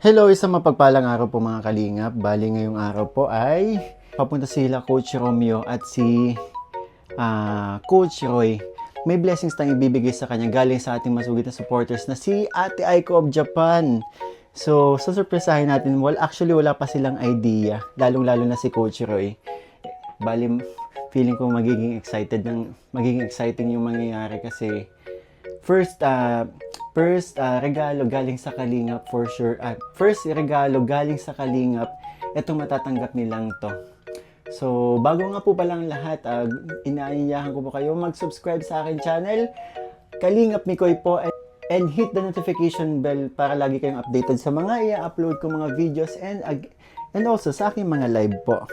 Hello, isang mapagpalang araw po mga kalingap. Bali ngayong araw po ay papunta sila Coach Romeo at si Coach Roy. May blessings tayong ibibigay sa kanya galing sa ating masugid na supporters na si Ate Aiko of Japan. So, sasurpresahin natin. Actually, wala pa silang idea. Lalong-lalo na si Coach Roy. Bali, feeling ko magiging exciting yung mangyayari kasi first regalo galing sa Kalingap for sure. First regalo galing sa Kalingap, itong matatanggap nilang to. So, bago nga po palang lahat, inaanyayahan ko po kayo mag-subscribe sa akin channel, Kalingap Mikoy po, and hit the notification bell para lagi kayong updated sa mga i-upload ko mga videos and also sa aking mga live po.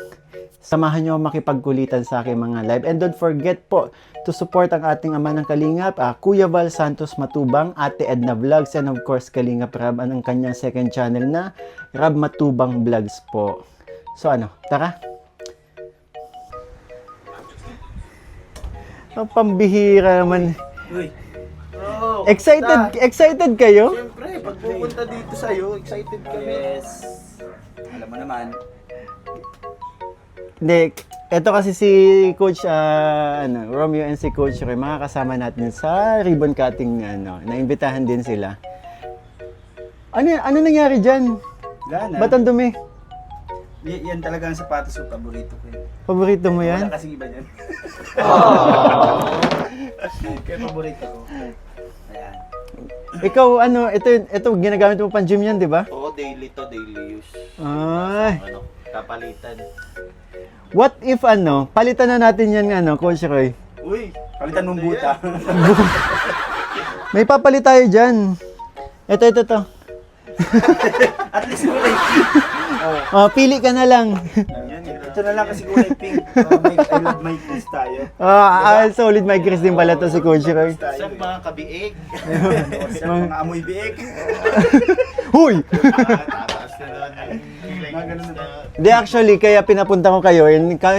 Samahan nyo makipagkulitan sa aking mga live. And don't forget po to support ang ating ama ng Kalingap, Kuya Val Santos Matubang, Ate Edna Vlogs, and of course Kalingap Rab, ang kanyang second channel na Rab Matubang Vlogs po. So tara! Ang pambihira naman. Uy, bro, Excited kayo? siyempre, pag pupunta dito sa'yo, excited kami. Yes. Alam mo naman. Hindi, eto kasi si Coach Romeo and si Coach Roy, makakasama natin sa ribbon cutting naimbitahan din sila. Ano nangyari diyan? Wala na. Ba't ang dumi? Yan talaga ang sapatos ko, paborito ko yun. Paborito mo yan? Wala kasing iba dyan. Kaya paborito ko. Ayan. Ikaw ito ginagamit mo pang gym yan, di ba? Oo, daily use. Ay. Kapalitan. What if palitan na natin yan Coach Roy. Uy, palitan mong buta. May papalit tayo diyan. Ito to. At least kulay Pili ka na lang. yan. Ito na lang kasi kulay pink. I love my kiss tayo. Solid may Chris din pala to si Coach Roy. Sa mga kabiig. Sa mga amoy biik. Huy! Tataas na doon. Mga ganun na. Di actually, kaya pinapunta ko kayo,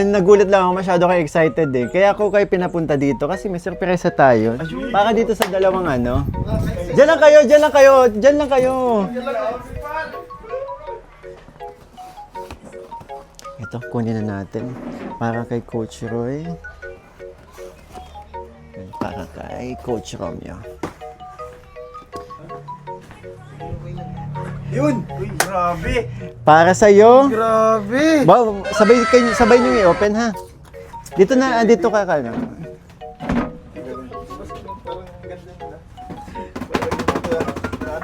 nagulat lang ako masyado kayo excited eh. Kaya ako kayo pinapunta dito kasi may surpresa tayo. Para dito sa dalawang Diyan lang kayo. Ito, kunin na natin. Para kay Coach Roy. Para kay Coach Romeo. Yun! Uy, grabe! Para sa'yo. Grabe! Sabay niyo i-open ha. Dito ka. Grabe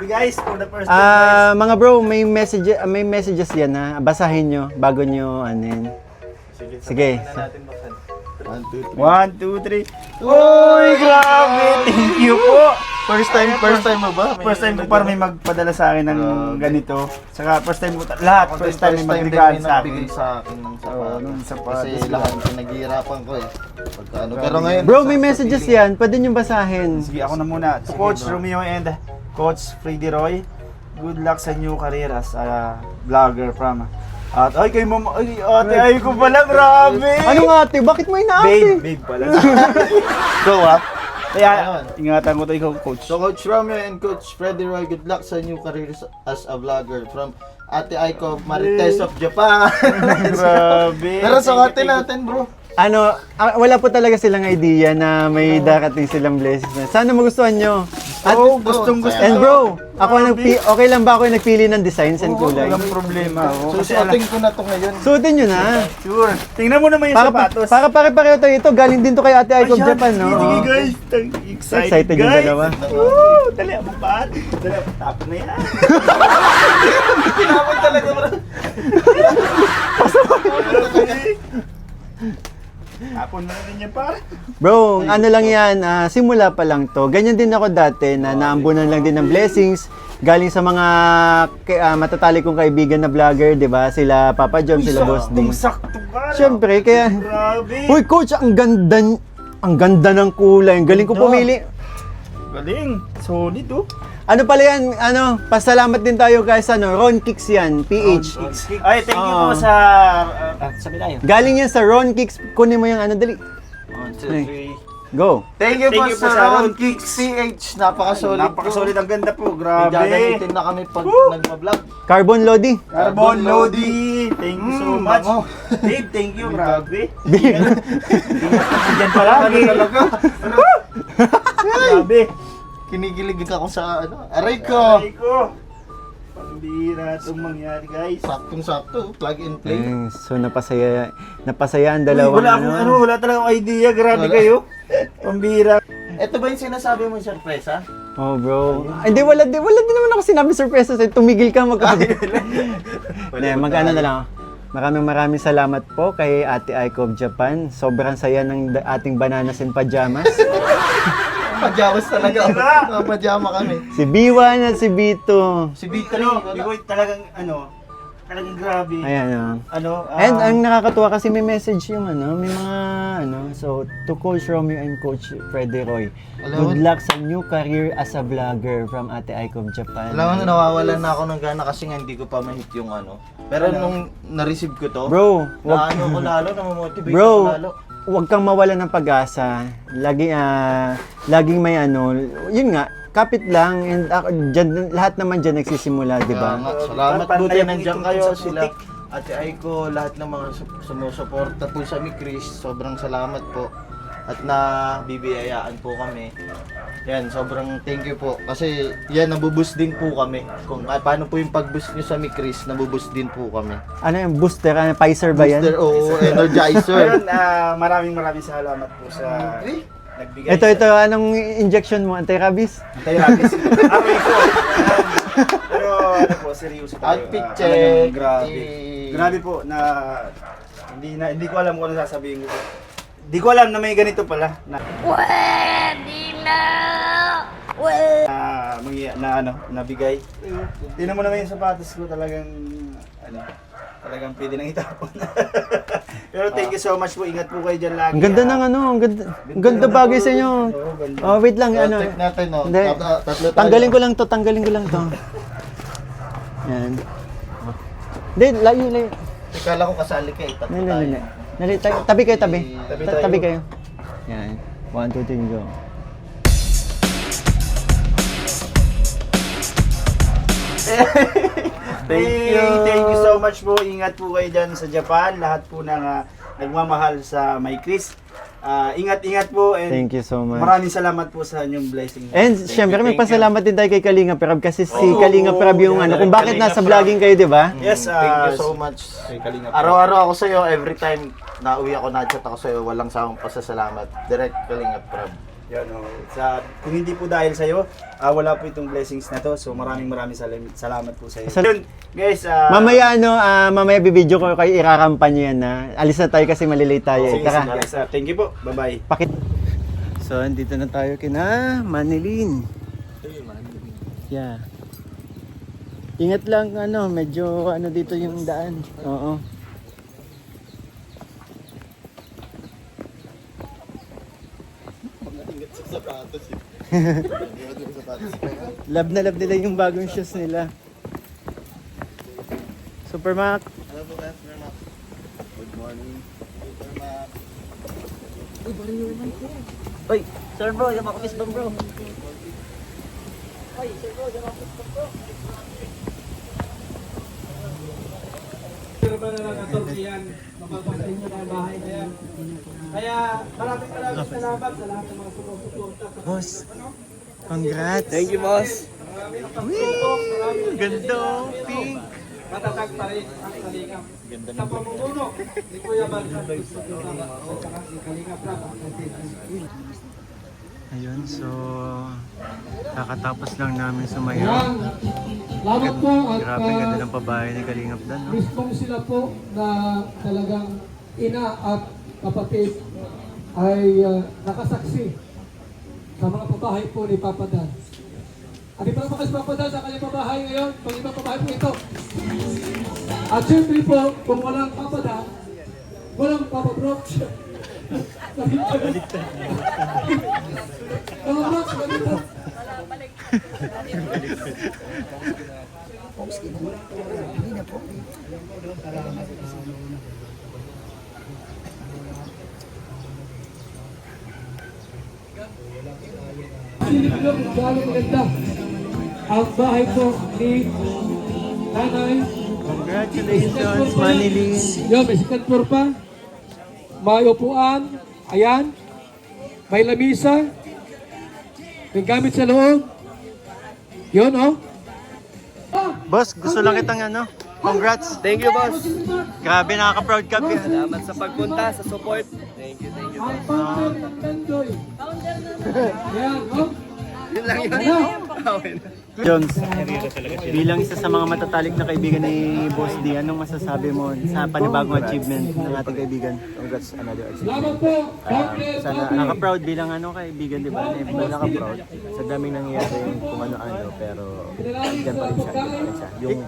guys, for the first time guys. Mga bro, may messages yan ha. Basahin nyo bago nyo Sige. 1, 2, 3. Uy, grabe! Thank you po! First time mo ba? First time ko para may magpadala sa akin ng ganito. Saka first time ko lahat. First time may mag-regalo sa akin. Sa akin ng Oo, nung sapatos. sapatos. Kasi lahat pinaghihirapan ko eh. Pero ngayon, Bro, may messages yan. Pwede nyo basahin. Sige, ako na muna. To Coach Romeo and Coach Freddy Roy, good luck sa new career as a vlogger from... kay mama, ate, ay ko pala, grabe! Ano nga ate? Bakit mo inaate? Babe pala. go up. Kaya, ingatan ko to ikaw, Coach. So Coach Romeo and Coach Freddy Roy, good luck sa new career as a vlogger from Ate Aiko Marites of Japan. Grabe. Pero sukatin natin bro. Wala po talaga silang idea na may darating silang blessings na. Sana magustuhan nyo. At, Gustong gusto. and bro, okay lang ba ako yung nagpili ng designs and kulay? Walang problema. So suotin ko na to ngayon. Suotin nyo na. Sure. Tingnan mo naman yung sapatos. Para pare-pareho tayo ito. Galing din to kay Ate Aiko of Japan, no? Sige guys. Excited yung guys. dalawa. Woo! Dali, abang paan. Dali, tapon na yan. Tinapon talaga bro. Tapon na rin yan, par. Bro, lang yan, simula pa lang to. Ganyan din ako dati na naambunan lang din ng blessings galing sa mga matatali kong kaibigan na vlogger, 'di ba? Sila Papa Jom, sila Boss Ding. Sakto ka. Siyempre, kaya Grabe. Uy, coach, ang ganda ng kulay. Ang galing ko pumili. Galing. Solid, oh. Ano pala yan? Pasalamat din tayo guys, Ron Kicks yan, PH. Ay, thank you po sa... sabi tayo. Galing yan sa Ron Kicks. Kunin mo yung dali. 1, 2, 3. Go! Thank you po Thank you po sa sa Ron Ron Kick CH. Napakasolid po. Napakasolid, ang ganda po, May grabe. gagamitin na kami pag nagpa-vlog. Carbon Lodi. Carbon Lodi. Thank you so much. bango. Dave, thank you, grabe. Ingat ka dyan palagi. Talaga. Grabe. Kinikilig ako sa ano. Aray ko. Aray ko. Pambira itong mangyari, guys. Saktong-sakto. Plug and play. So napasaya ang Uy, dalawang wala akong ano, wala talagang idea. Grabe Wala. kayo. Pambira. Ito ba yung sinasabi mo sorpresa? Oh, bro. Ay, wala din naman ako sinabi surprise sa'yo. Tumigil ka magkakabit. Mag-ano na lang ako. Maraming salamat po kay Ate Aiko of Japan. Sobrang saya ng ating bananas and pajamas. Pajamas talaga. Pajama kami. Si B1 at si B2. Si B3. Hindi ko talagang talagang grabe. Ayan, And ang nakakatuwa kasi may message yung may mga so to Coach Romeo and Coach Freddy Roy. Good luck sa new career as a vlogger from Ate Aiko of Japan. Alam mo, nawawalan na ako ng gana kasi nga hindi ko pa ma-hit yung Pero nung na-receive ko to, Bro, ko lalo, namamotivate Bro, ko lalo. huwag kang mawalan ng pag-asa. Laging may yun nga, kapit lang and dyan, lahat naman dyan nagsisimula, di ba? Kaya nga, salamat Parang buti tayo nandiyan itong kayo sa sila. putik. Ate Aiko, lahat ng mga sumusuporta po sa Chris, sobrang salamat po. At bibiyayaan po kami. Yan, sobrang thank you po. Kasi yan, nabuboost din po kami. Kung paano po yung pag-boost nyo sa Chris, nabuboost din po kami. Ano yung booster? Pfizer ba yan? Booster, oo, energizer. Ayun, maraming salamat po sa nagbigay. Ito, anong injection mo? Anti-rabies? Anti-rabies. Aray ko. Pero po, seryoso tayo. Outfit Talagang check. Grabe. Grabe po na hindi ko alam kung ano sasabihin ko. Hindi ko alam na may ganito pala na nabigay. Tingnan mo naman yung sapatos ko, talagang talagang pwede nang itapon. Pero thank you so much po. Ingat po kayo dyan lagi. Ang ganda ng ang ganda bagay sa inyo. Oo, ganda. Oh, wait lang, Check natin, no? Hindi. Tatlo tayo. Tanggalin ko lang to. Yan. Hindi, layo. Kala ko kasali ka eh. Tatlo tayo. Dali, tabi kayo. Tabi tayo. Tabi kayo. Yan. 1, 2, 3, go. Thank you so much po. Ingat po kayo dyan sa Japan. Lahat po ng nagmamahal sa My Chris. Ingat po and Thank you so much. maraming salamat po sa inyong blessing. And syempre may pasalamat din tayo kay Kalinga Prab kasi si Kalinga Prab yung kung bakit Kalinga nasa Prab. vlogging kayo, di ba? Yes, Thank you so much. Araw-araw ako sa iyo, every time nauwi ako, na-chat ako sa iyo, walang sawang pasasalamat. Direct Kalinga Prab. Yan, kung hindi po dahil sa iyo, wala po itong blessings na to. So maraming salamat po sa iyo. Yun, guys, Mamaya bibidyo ko kayo, irarampan niyo yan na. Alis na tayo kasi malilate tayo. sige, Tara. sige, guys, thank you po. Bye-bye. So, andito na tayo kina Manilin. Yeah. Ingat lang, medyo dito yung daan. Oo. Love na love nila yung bagong shoes nila. Supermac. Hello po, Supermac. Good morning. Supermac. Uy, sir bro, yung mga bang bro. Kaya maraming salamat sa lahat ng mga sumusuporta. Boss, congrats. Thank you, boss. Ganda, pink. Matatag pa rin ang Kalingap. Sa pamumuno ni Kuya Balsa. At saka si Kalingap Prab. Ayun, so kakatapos lang namin sumayaw. Yan. Salamat po at Grabe, ganda ng pabahay ni Kalingap Dan, no? mismong sila po na talagang ina at kapatid ay nakasaksi sa mga pabahay po ni Papa Dan. At ipalabakas Papa Dan sa kanyang pabahay ngayon, pang ibang pabahay po ito. At syempre po, kung walang Papa Dan, walang Papa Brooks. Papa Brooks, ganito. Siniglo kung gaano maganda ang bahay po ni Nanay. Congratulations, Manilyn. Yo, may second floor pa. May upuan. Ayan. May lamisa. May gamit sa loob. Yun, oh. Boss, gusto lang kitang ano. Congrats. Thank you, boss. Grabe, nakaka-proud ka. Salamat sa pagpunta, sa support. Thank you, thank you. Ang founder ng Tendoy. Ayan, oh. Yun lang yun. Ano? Jones, bilang isa sa mga matatalik na kaibigan ni Boss D, anong masasabi mo sa panibagong achievement ng ating kaibigan? Congrats, another achievement. Salamat po. Founder, Sana Nakaka-proud bilang ano kaibigan, di ba? naka-proud. Sa daming nangyayari kung ano-ano, pero dyan pa rin siya. Dyan pa rin siya. Yung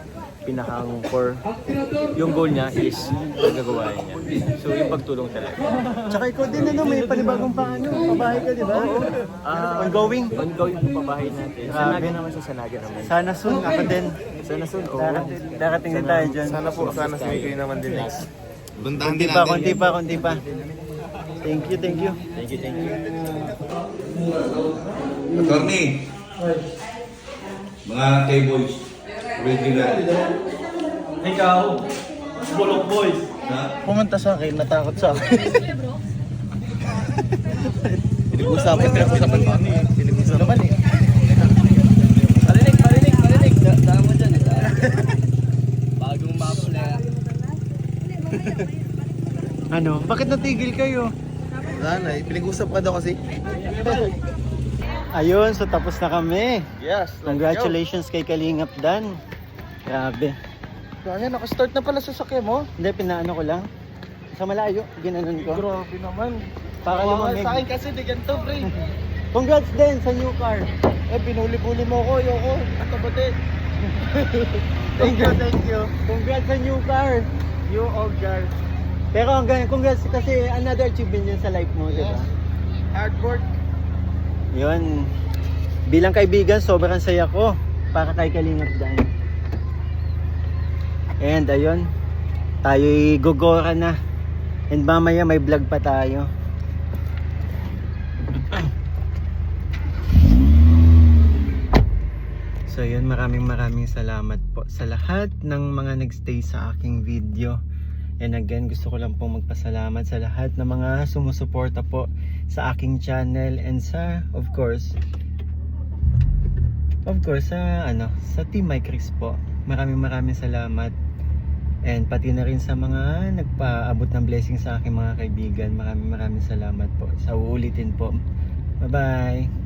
pinakang core, ang tirador. yung goal niya is gagawa niya. So yung pagtulong talaga. Tsaka ikaw din ano, may panibagong pabahay ka, di ba? Ongoing. Ongoing po pabahay natin. Sanagan naman siya, sanagan naman. Sana soon, ako din. Sana soon, Darating din tayo dyan. sana sumigay naman din next. Kunti pa. Thank you. Thank you. Attorney, mga K-boys, regular. Ikaw, Bulok Boys. Pumunta sa akin, natakot sa akin. Pinag-usapan naman eh. Parinig. Saan mo dyan? Bagong map na yan. Ano? Bakit natigil kayo? Sana eh, pinag-usap ka daw kasi. Ayun, so tapos na kami. Yes, Congratulations kay Kalingap Dan. Grabe. Kaya naka-start na pala sa sakya mo. Hindi, pinaano ko lang. Sa malayo, ginanon ko. Grabe naman. Para lumamig. Sa akin kasi di ganito, pre. Congrats din sa new car. Eh, pinuli-puli mo ko, yoko. At kapatid. Thank you. Congrats sa new car. You all girl. Pero ang ganyan, congrats kasi another achievement yun sa life mo, di ba? Hard work. Yun. Bilang kaibigan, sobrang saya ko para kay Kalingap Dan. And ayun, tayo'y gogora na. And mamaya may vlog pa tayo. So yun, maraming salamat po sa lahat ng mga nagstay sa aking video. And again, gusto ko lang pong magpasalamat sa lahat ng mga sumusuporta po sa aking channel and sa, of course, sa Team Mike Chris po. Maraming salamat. And pati na rin sa mga nagpaabot ng blessing sa aking mga kaibigan. Maraming salamat po. Sa uulitin po. Bye-bye!